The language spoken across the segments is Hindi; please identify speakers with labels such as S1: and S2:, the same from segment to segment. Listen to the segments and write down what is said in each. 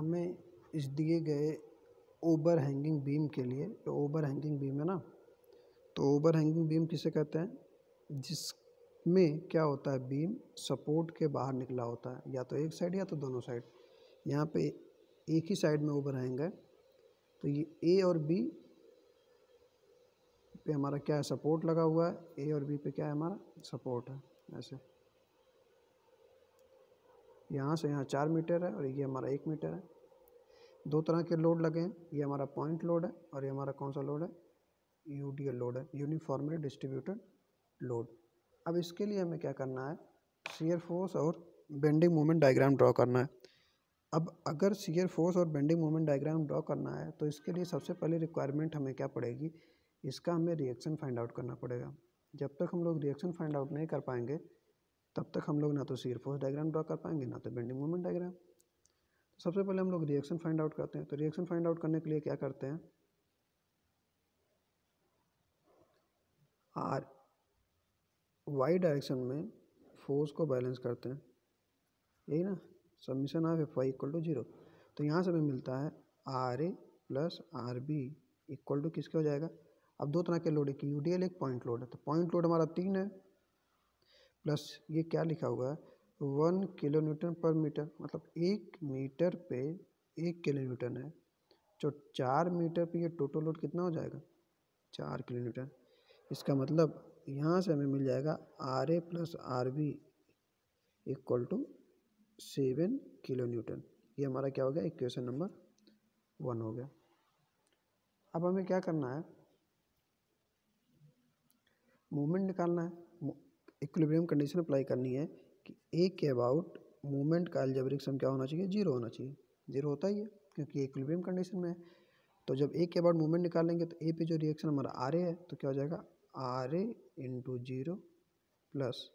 S1: हमें इस दिए गए ओवर हैंगिंग बीम के लिए, जो ओवर हैंगिंग बीम है ना, तो ओवर हैंगिंग बीम किसे कहते हैं, जिसमें क्या होता है, बीम सपोर्ट के बाहर निकला होता है, या तो एक साइड या तो दोनों साइड। यहाँ पे एक ही साइड में ओवर हैंग है, तो ये ए और बी पे हमारा क्या है, सपोर्ट लगा हुआ है। ए और बी पे क्या है, हमारा सपोर्ट है। ऐसे यहाँ से यहाँ 4 मीटर है और ये हमारा 1 मीटर है। दो तरह के लोड लगे हैं, ये हमारा पॉइंट लोड है और ये हमारा कौन सा लोड है, यूडीएल लोड है, यूनिफॉर्मली डिस्ट्रीब्यूटेड लोड। अब इसके लिए हमें क्या करना है, शियर फोर्स और बेंडिंग मोमेंट डायग्राम ड्रॉ करना है। अब अगर शियर फोर्स और बेंडिंग मोमेंट डायग्राम ड्रॉ करना है तो इसके लिए सबसे पहले रिक्वायरमेंट हमें क्या पड़ेगी, इसका हमें रिएक्शन फाइंड आउट करना पड़ेगा। जब तक हम लोग रिएक्शन फाइंड आउट नहीं कर पाएंगे तब तक हम लोग ना तो शियर फोर्स डायग्राम ड्रॉ कर पाएंगे ना तो बेंडिंग मोमेंट डायग्राम। तो सबसे पहले हम लोग रिएक्शन फाइंड आउट करते हैं। तो रिएक्शन फाइंड आउट करने के लिए क्या करते हैं, आर वाई डायरेक्शन में फोर्स को बैलेंस करते हैं, यही ना, submission of F Y equal to 0। तो यहाँ से हमें मिलता है R A plus R B equal to किसके हो जाएगा। अब दो तरह के लोड है कि यूडीएल एक पॉइंट लोड है, तो पॉइंट लोड हमारा 3 है, प्लस ये क्या लिखा हुआ है 1 किलो न्यूटन पर मीटर, मतलब 1 मीटर पे 1 किलो न्यूटन है। जो 4 मीटर पे ये टोटल लोड कितना हो जाएगा, 4 किलो न्यूटन। इसका मतलब यहाँ से हमें मिल जाएगा R A plus R B equal to 7 kilo newton. ये हमारा क्या हो गया, इक्वेशन नंबर 1 हो गया। अब हमें क्या करना है, मूवमेंट निकालना है, इक्विलिब्रियम कंडीशन अप्लाई करनी है कि ए के अबाउट मूवमेंट का अलजेब्रिक सम क्या होना चाहिए, 0 होना चाहिए। 0 होता ही है क्योंकि इक्विलिब्रियम कंडीशन में है। तो जब ए के अबाउट मूवमेंट निकालेंगे तो ए पे जो रिएक्शन हमारा आर ए है तो क्या हो जाएगा आर ए इंटू 0 प्लस,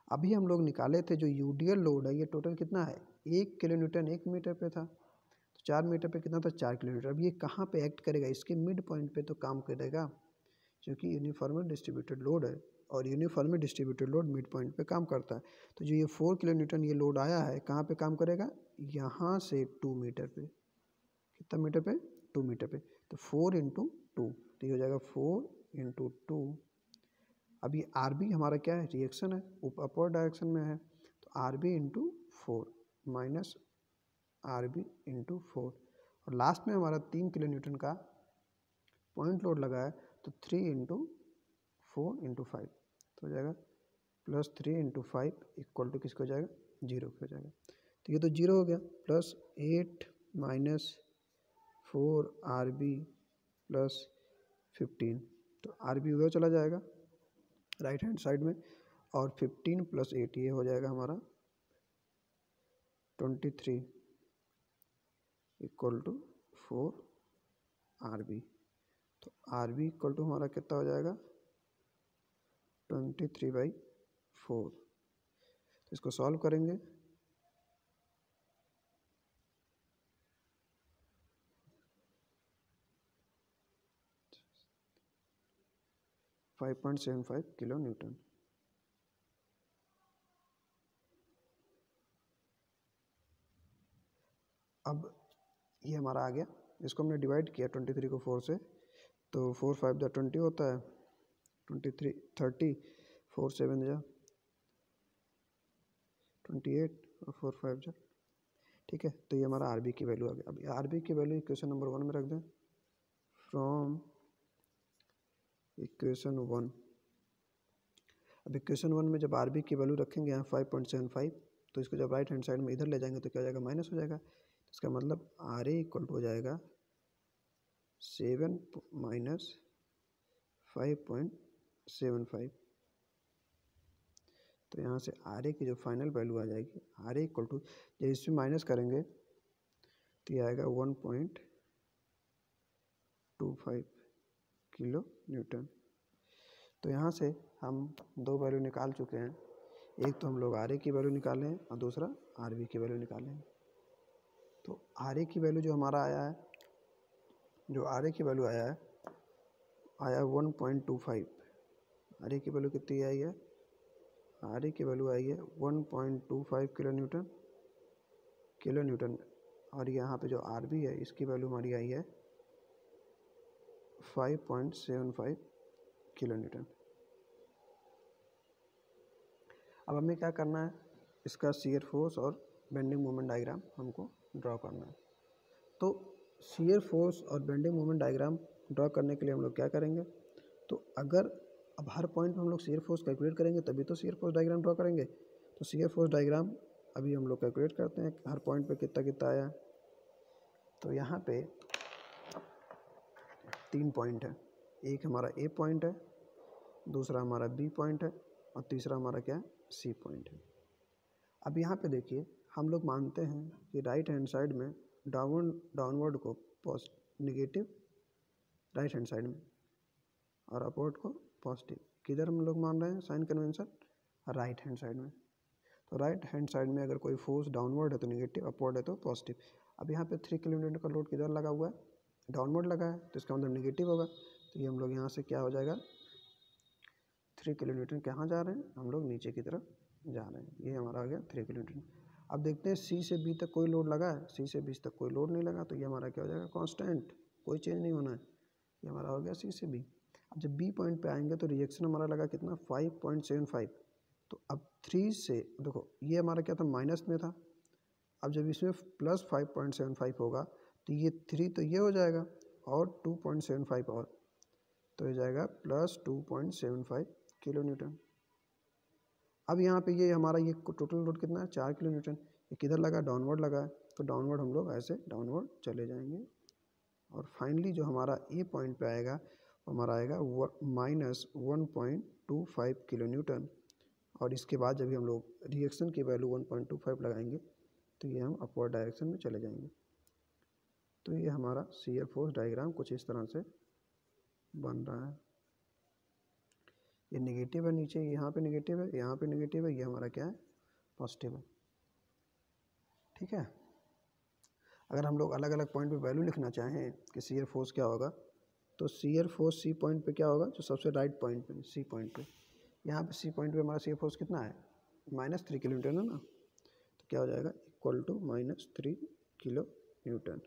S1: अभी हम लोग निकाले थे जो यूडीएल लोड है, ये टोटल कितना है 1 किलो न्यूटन 1 मीटर पे था, तो 4 मीटर पे कितना था 4 किलो न्यूटन। अब ये कहाँ पे एक्ट करेगा, इसके मिड पॉइंट पे तो काम करेगा, क्योंकि यूनिफॉर्मली डिस्ट्रीब्यूटेड लोड है और uniformly distributed load mid point पे काम करता है। तो जो ये 4 किलो न्यूटन ये लोड आया है कहाँ पे काम करेगा, यहाँ से 2 मीटर पे, कितना मीटर पे 2 मीटर पे, तो 4 इंटू 2, तो ये हो जाएगा 4 इंटू 2। अब ये आर बी हमारा क्या है, रिएक्शन है, अपवर्ड डायरेक्शन में है, तो R B into 4 minus R B into 4, और लास्ट में हमारा 3 किलो न्यूटन का पॉइंट लोड लगा है, तो 3 इंटू 4 इंटू 5 तो हो जाएगा प्लस 3 इंटू 5 इक्वल टू किसको हो जाएगा, 0 हो जाएगा। तो ये तो 0 हो गया, plus 8 minus 4 R B plus 15, तो आर बी उधर चला जाएगा राइट हैंड साइड में, और 15 प्लस 8 ये हो जाएगा हमारा 23 इक्वल टू 4 आर बी। तो आर बी इक्वल टू हमारा कितना हो जाएगा 23/4। तो इसको सॉल्व करेंगे, .75 किलो न्यूटन। अब ये हमारा आ गया, इसको हमने डिवाइड किया 23 को 4 से, तो 4 5 जा 20 होता है, 23 30, 4 7 जा 28 और 4 5 जा, ठीक है। तो ये हमारा आर बी की वैल्यू आ गया। अब आर बी की वैल्यू इक्वेशन नंबर 1 में रख दें, फ्रॉम इक्वेशन 1। अब इक्वेशन 1 में जब आर बी की वैल्यू रखेंगे यहाँ 5.75, तो इसको जब राइट हैंड साइड में इधर ले जाएंगे तो क्या हो जाएगा, माइनस हो जाएगा। इसका मतलब आर ए इक्वल टू हो जाएगा 7 माइनस 5.75। तो यहाँ से आर ए की जो फाइनल वैल्यू आ जाएगी, आर ए इक्वल टू जब इसमें माइनस करेंगे तो ये आएगा 1.25 किलो न्यूटन। तो यहाँ से हम 2 वैल्यू निकाल चुके हैं, एक तो हम लोग आर ए की वैल्यू निकाले हैं और दूसरा आर बी की वैल्यू निकाले हैं। तो आर ए की वैल्यू जो हमारा आया है, जो आर ए की वैल्यू आया है, आया 1.25। आर ए की वैल्यू कितनी आई है, आर ए की वैल्यू आई है 1.25 किलो न्यूटन और यहाँ पे जो आर बी है इसकी वैल्यू हमारी आई है 5.75 किलो न्यूटन। अब हमें क्या करना है, इसका शियर फोर्स और बेंडिंग मोमेंट डायग्राम हमको ड्रॉ करना है। तो शियर फोर्स और बेंडिंग मोमेंट डायग्राम ड्रॉ करने के लिए हम लोग क्या करेंगे, तो अगर अब हर पॉइंट पे हम लोग शियर फोर्स कैलकुलेट करेंगे तभी तो शियर फोर्स डायग्राम ड्रॉ करेंगे। तो शियर फोर्स डायग्राम अभी हम लोग कैलकुलेट करते हैं हर पॉइंट पे कितना कितना आया। तो यहाँ पे 3 पॉइंट है, एक हमारा ए पॉइंट है, दूसरा हमारा बी पॉइंट है और तीसरा हमारा क्या है, सी पॉइंट है। अब यहाँ पे देखिए हम लोग मानते हैं कि राइट हैंड साइड में डाउनवर्ड को नेगेटिव राइट हैंड साइड में और अपवर्ड को पॉजिटिव। किधर हम लोग मान रहे हैं sign convention, right hand side में। तो राइट हैंड साइड में अगर कोई फोर्स डाउनवर्ड है तो नेगेटिव, अपवर्ड है तो पॉजिटिव। अब यहाँ पे 3 किलोमीटर का लोड किधर लगा हुआ है, डाउनवर्ड लगा है, तो इसका मतलब नेगेटिव होगा। तो ये हम लोग यहाँ से क्या हो जाएगा, 3 किलोमीटर कहाँ जा रहे हैं, हम लोग नीचे की तरफ जा रहे हैं। ये हमारा आ गया 3 किलोमीटर। अब देखते हैं सी से बी तक कोई लोड लगा है, सी से बी तक कोई लोड नहीं लगा, तो ये हमारा क्या हो जाएगा, कांस्टेंट, कोई चेंज नहीं होना है। ये हमारा हो गया सी से बी। अब जब बी पॉइंट पे आएंगे तो रिएक्शन हमारा लगा कितना, 5.75। तो अब 3 से देखो ये हमारा क्या था, माइनस में था। अब जब इसमें प्लस 5.75 होगा तो ये 3 तो ये हो जाएगा और 2.75 और, तो ये जाएगा प्लस 2.75 किलो न्यूटन। अब यहाँ पे ये हमारा ये टोटल लोड कितना है, 4 किलो न्यूटन। ये किधर लगा, डाउनवर्ड लगा है, तो डाउनवर्ड हम लोग ऐसे डाउनवर्ड चले जाएंगे। और फाइनली जो हमारा ए पॉइंट पे आएगा हमारा आएगा -1.25 किलो न्यूटन। और इसके बाद जब हम लोग रिएक्शन की वैल्यू 1.25 लगाएंगे तो ये हम अपवर्ड डायरेक्शन में चले जाएंगे। तो ये हमारा शियर फोर्स डायग्राम कुछ इस तरह से बन रहा है। ये नेगेटिव है नीचे, यहाँ पे नेगेटिव है, यहाँ पे नेगेटिव है, ये हमारा क्या है, पॉजिटिव है। ठीक है। अगर हम लोग अलग अलग पॉइंट पे वैल्यू लिखना चाहें कि शियर फोर्स क्या होगा, तो शियर फोर्स सी पॉइंट पे क्या होगा, जो सबसे राइट पॉइंट पे, सी पॉइंट पे, यहाँ पे सी पॉइंट पे हमारा शियर फोर्स कितना है, -3 किलो न्यूटन है ना। तो क्या हो जाएगा, इक्वल टू -3 किलो न्यूटन।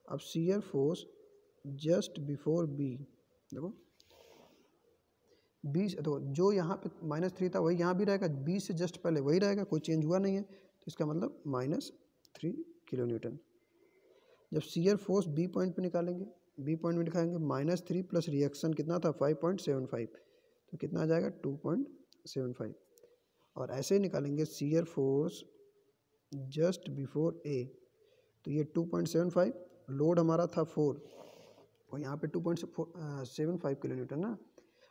S1: अब shear force just before B, देखो बी, तो जो यहाँ पे -3 था वही यहाँ भी रहेगा, बी से जस्ट पहले वही रहेगा, कोई चेंज हुआ नहीं है। तो इसका मतलब -3 किलो न्यूटन। जब शियर फोर्स बी पॉइंट पे निकालेंगे, बी पॉइंट में दिखाएंगे -3 प्लस रिएक्शन कितना था 5.75, तो कितना आ जाएगा 2.75। और ऐसे ही निकालेंगे shear force just before A, तो ये 2.75, लोड हमारा था 4 और यहाँ पे 2.75 किलो न्यूटन ना।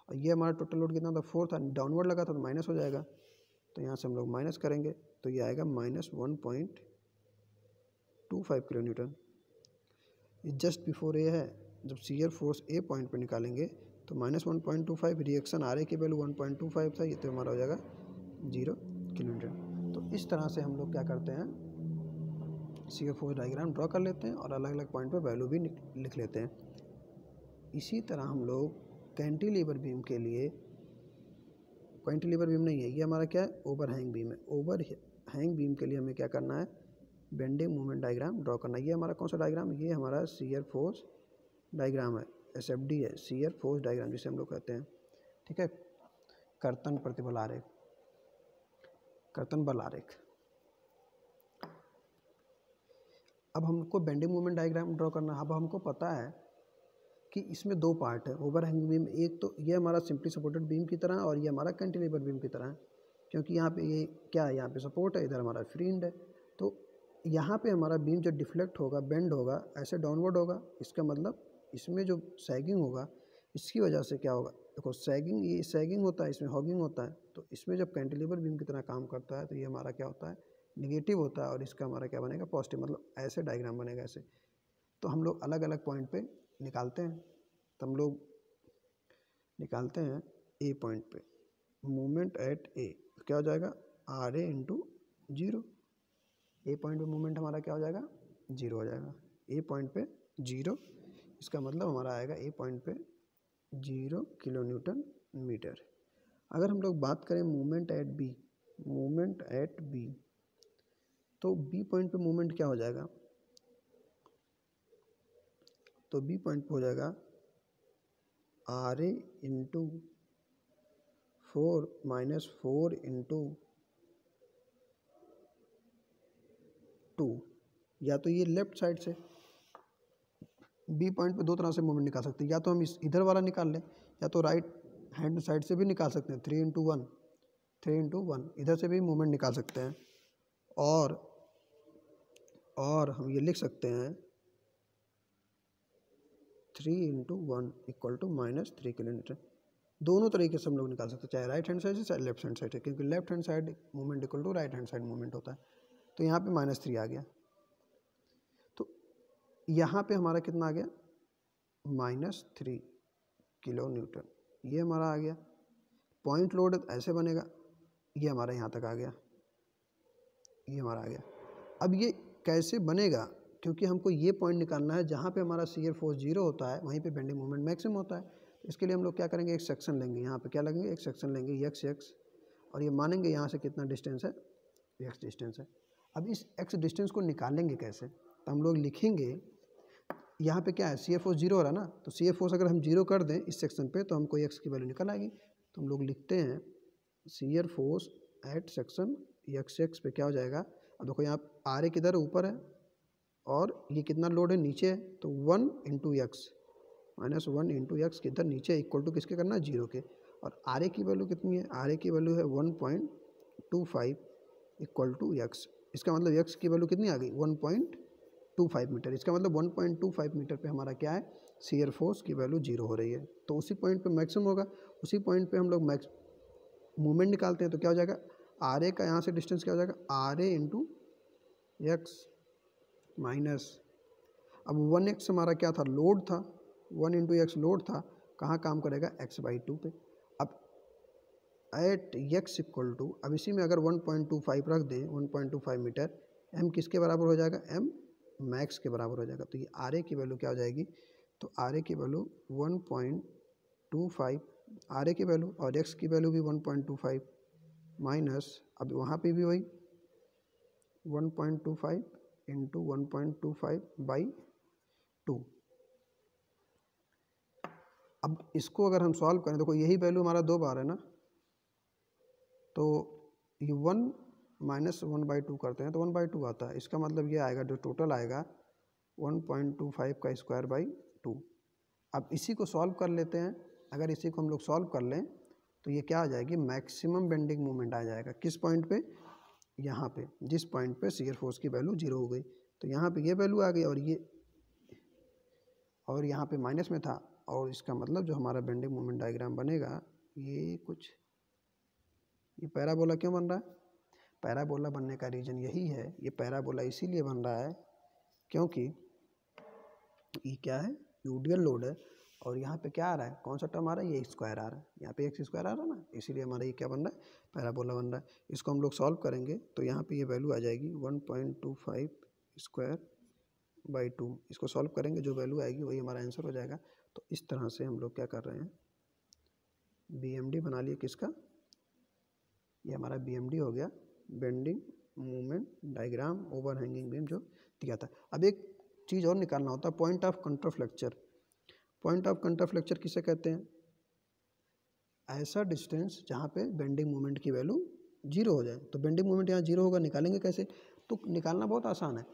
S1: और ये हमारा टोटल लोड कितना था, 4 था, डाउनवर्ड लगा था तो माइनस हो जाएगा। तो यहाँ से हम लोग माइनस करेंगे तो ये आएगा -1.25 किलो न्यूटन। ये जस्ट बिफोर ए है। जब शियर फोर्स ए पॉइंट पे निकालेंगे तो -1.25, रिएक्शन आर ए की वैल्यू 1.25 था, ये तो हमारा हो जाएगा 0 किलो न्यूटन। तो इस तरह से हम लोग क्या करते हैं, शियर फोर्स डायग्राम ड्रॉ कर लेते हैं और अलग अलग पॉइंट पे वैल्यू भी लिख लेते हैं। इसी तरह हम लोग कैंटिलीवर बीम के लिए, कैंटिलीवर बीम नहीं है ये हमारा क्या है, ओवर हैंग बीम है। ओवर हैंग बीम के लिए हमें क्या करना है, बेंडिंग मोमेंट डायग्राम ड्रॉ करना है। ये हमारा कौन सा डायग्राम, ये हमारा शियर फोर्स डायग्राम है, SFD है, शियर फोर्स डायग्राम जिसे हम लोग कहते हैं। ठीक है, कर्तन प्रतिबल आरेख, कर्तन बल आरेख। अब हमको बेंडिंग मोमेंट डायग्राम ड्रॉ करना है। अब हमको पता है कि इसमें 2 पार्ट है ओवर हैंग बीम, एक तो ये हमारा सिंपली सपोर्टेड बीम की तरह और ये हमारा कैंटिलीवर बीम की तरह है, क्योंकि यहाँ पे ये क्या है, यहाँ पे सपोर्ट है, इधर हमारा फ्री एंड है। तो यहाँ पे हमारा बीम जो डिफ्लेक्ट होगा, बेंड होगा, ऐसे डाउनवर्ड होगा, इसका मतलब इसमें जो सैगिंग होगा इसकी वजह से क्या होगा, देखो सैगिंग, ये सैगिंग होता है, इसमें हॉगिंग होता है। तो इसमें जब कैंटिलीवर बीम की तरह काम करता है तो ये हमारा क्या होता है, निगेटिव होता है और इसका हमारा क्या बनेगा, पॉजिटिव, मतलब ऐसे डायग्राम बनेगा ऐसे। तो हम लोग अलग अलग पॉइंट पे निकालते हैं। तो हम लोग निकालते हैं ए पॉइंट पे मोमेंट एट ए, क्या हो जाएगा RA × 0। ए पॉइंट पे मोमेंट हमारा क्या हो जाएगा, 0 हो जाएगा। ए पॉइंट पे 0, इसका मतलब हमारा आएगा ए पॉइंट पे 0 किलो न्यूटन मीटर। अगर हम लोग बात करें moment at B, moment at B, तो बी पॉइंट पे मोमेंट क्या हो जाएगा, तो बी पॉइंट पे हो जाएगा R A into 4 minus 4 into 2, या तो ये लेफ्ट साइड से बी पॉइंट पे दो तरह से मोमेंट निकाल सकते हैं, या तो हम इस इधर वाला निकाल लें, या तो राइट हैंड साइड से भी निकाल सकते हैं, 3 इंटू वन इधर से भी मोमेंट निकाल सकते हैं, और हम ये लिख सकते हैं 3 into one equal to -3 kilometre. दोनों तरीके से हम लोग निकाल सकते हैं, चाहे राइट हैंड साइड से चाहे लेफ्ट हैंड साइड से, क्योंकि left hand side movement equal to right hand side movement होता है। तो यहाँ पे -3 आ गया, तो यहाँ पे हमारा कितना आ गया -3 किलो न्यूटन, ये हमारा आ गया। पॉइंट लोड ऐसे बनेगा, ये हमारा यहाँ तक आ गया, ये हमारा आ गया। अब ये कैसे बनेगा, क्योंकि हमको ये पॉइंट निकालना है जहाँ पे हमारा शियर फोर्स 0 होता है, वहीं पे बेंडिंग मोमेंट मैक्सिमम होता है। तो इसके लिए हम लोग क्या करेंगे, एक सेक्शन लेंगे, यहाँ पे क्या लगेंगे, एक सेक्शन लेंगे x, और ये मानेंगे यहाँ से कितना डिस्टेंस है, x डिस्टेंस है। अब इस x डिस्टेंस को निकालेंगे कैसे, तो हम लोग लिखेंगे, यहाँ पे क्या है, शियर फोर्स 0 हो रहा है ना, तो शियर फोर्स अगर हम 0 कर दें इस सेक्शन पे तो हमको x की वैल्यू निकल आएगी। तो हम लोग लिखते हैं shear force at section x पे क्या हो जाएगा। अब देखो यहाँ आर ए किधर ऊपर है और ये कितना लोड है, नीचे है, तो 1 इंटू एक्स -1 इंटू एक्स किधर नीचे इक्वल टू किसके करना है, 0 के। और आर ए की वैल्यू कितनी है, आर ए की वैल्यू है 1.25 इक्वल टू एक्स। इसका मतलब एक्स की वैल्यू कितनी आ गई, 1.25 मीटर। इसका मतलब 1.25 मीटर पे हमारा क्या है, शियर फोर्स की वैल्यू 0 हो रही है। तो उसी पॉइंट पे मैक्सिमम होगा, उसी पॉइंट पे हम लोग मूवमेंट निकालते हैं। तो क्या हो जाएगा, आर ए का यहाँ से डिस्टेंस क्या हो जाएगा, R A into X minus, अब 1x हमारा क्या था, लोड था, 1 इंटू एक्स लोड था, कहाँ काम करेगा, x/2 पे। अब एट x इक्वल टू, अब इसी में अगर 1.25 रख दें, 1.25 मीटर, m किसके बराबर हो जाएगा, m मैक्स के बराबर हो जाएगा। तो ये आर ए की वैल्यू क्या हो जाएगी, तो आर ए की वैल्यू 1.25 आर ए की वैल्यू, और x की वैल्यू भी 1.25 माइनस, अब वहाँ पे भी वही 1.25 इंटू 1.25/2। अब इसको अगर हम सॉल्व करें, देखो यही वैल्यू हमारा 2 बार है ना, तो ये 1 माइनस 1/2 करते हैं तो 1/2 आता है। इसका मतलब ये आएगा, जो टोटल आएगा 1.25 का स्क्वायर बाई 2। अब इसी को सॉल्व कर लेते हैं, अगर इसी को हम लोग सॉल्व कर लें तो ये क्या आ जाएगी, मैक्सिमम बेंडिंग मोमेंट आ जाएगा। किस पॉइंट पे, यहाँ पे, जिस पॉइंट पे शियर फोर्स की वैल्यू 0 हो गई। तो यहाँ पे ये वैल्यू आ गई, और यहाँ पे माइनस में था, और इसका मतलब जो हमारा बेंडिंग मोमेंट डायग्राम बनेगा, ये कुछ, ये पैराबोला क्यों बन रहा है, पैराबोला बनने का रीज़न यही है, ये पैराबोला इसीलिए बन रहा है क्योंकि ये क्या है, यूडियल लोड है, और यहाँ पे क्या आ रहा है, कौन सा टर्म आ रहा है, ये स्क्वायर आ रहा है, यहाँ पे x स्क्वायर आ रहा है ना, इसीलिए हमारा ये क्या बन रहा है, पैराबोला बन रहा है। इसको हम लोग सॉल्व करेंगे तो यहाँ पे ये वैल्यू आ जाएगी 1.25 स्क्वायर बाई 2। इसको सॉल्व करेंगे, जो वैल्यू आएगी वही हमारा आंसर हो जाएगा। तो इस तरह से हम लोग क्या कर रहे हैं, BMD बना लिए, किसका, ये हमारा BMD हो गया, bending movement diagram over hanging beam जो दिया था। अब एक चीज़ और निकालना होता है, point of contraflexure. Point of contraflexure किसे कहते हैं, ऐसा डिस्टेंस जहाँ पे बेंडिंग मोमेंट की वैल्यू 0 हो जाए। तो बेंडिंग मोमेंट यहाँ 0 होगा, निकालेंगे कैसे, तो निकालना बहुत आसान है।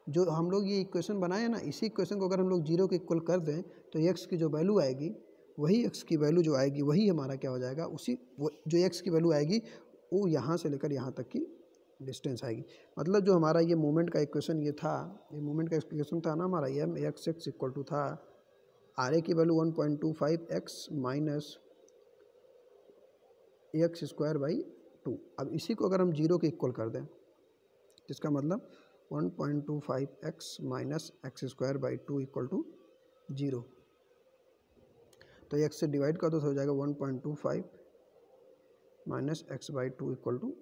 S1: जो हम लोग ये इक्वेशन बनाए हैं ना, इसी इक्वेशन को अगर हम लोग 0 के इक्वल कर दें तो x की जो वैल्यू आएगी, वही x की वैल्यू जो आएगी वही हमारा क्या हो जाएगा, उसी जो x की वैल्यू आएगी वो यहाँ से लेकर यहाँ तक की डिस्टेंस आएगी। मतलब जो हमारा ये मोमेंट का इक्वेशन ये था, ये मोमेंट का इक्वेशन था ना हमारा, ये x इक्वल टू था आर ए की value 1.25 x minus X square by 2। अब इसी को अगर हम 0 के इक्वल कर दें, जिसका मतलब 1.25 x minus X square by 2 equal to 0। तो x से डिवाइड कर दो तो हो जाएगा 1.25 minus X by 2 equal to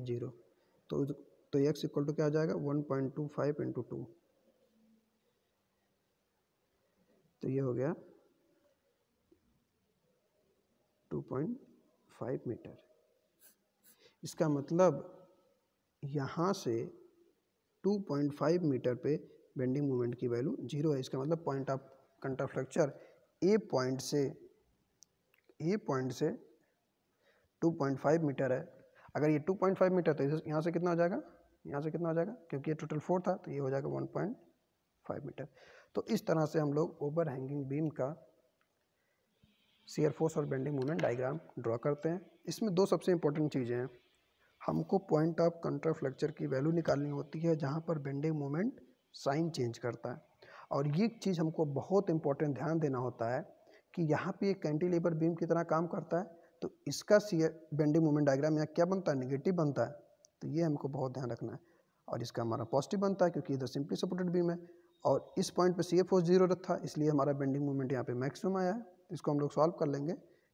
S1: 0। तो x इक्वल टू क्या आ जाएगा, 1.25 इंटू 2। तो ये हो गया 2.5 मीटर। इसका मतलब यहाँ से 2.5 मीटर पे बेंडिंग मोमेंट की वैल्यू 0 है। इसका मतलब point of contraflexure A point से 2.5 मीटर है। अगर ये 2.5 मीटर तो यहाँ से कितना हो जाएगा, यहाँ से कितना हो जाएगा, क्योंकि ये टोटल 4 था तो ये हो जाएगा 1.5 मीटर। तो इस तरह से हम लोग ओवर हैंगिंग बीम का शियर फोर्स और बेंडिंग मोमेंट डायग्राम ड्रॉ करते हैं। इसमें दो सबसे इंपॉर्टेंट चीज़ें हैं। हमको पॉइंट ऑफ कंट्राफ्लेक्चर की वैल्यू निकालनी होती है जहाँ पर बेंडिंग मोमेंट साइन चेंज करता है, और ये चीज़ हमको बहुत इंपॉर्टेंट ध्यान देना होता है कि यहाँ पे एक कैंटिलीवर बीम की तरह काम करता है, तो इसका शियर बेंडिंग मोमेंट डायग्राम यहाँ क्या बनता है, नेगेटिव बनता है। तो ये हमको बहुत ध्यान रखना है। और इसका हमारा पॉजिटिव बनता है क्योंकि इधर सिंपली सपोर्टेड बीम है, और इस पॉइंट पे शियर फोर्स 0 था, इसलिए हमारा बेंडिंग मोमेंट यहाँ पे मैक्सिमम आया है। इसको हम लोग सॉल्व कर लेंगे,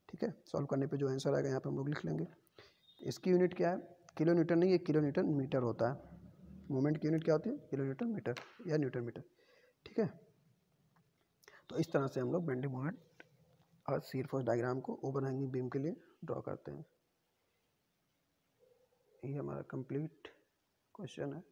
S1: ठीक है। सॉल्व करने पे जो आंसर आएगा यहाँ पे हम लोग लिख लेंगे। इसकी यूनिट क्या है, किलो न्यूटन नहीं, ये किलो न्यूटन मीटर होता है। मोमेंट की यूनिट क्या होती है, किलो न्यूटन मीटर या न्यूटन मीटर, ठीक है। तो इस तरह से हम लोग बेंडिंग मोमेंट और शियर फोर्स डायग्राम को ओवर हैंगिंग बीम के लिए ड्रॉ करते हैं। ये हमारा कंप्लीट क्वेश्चन है।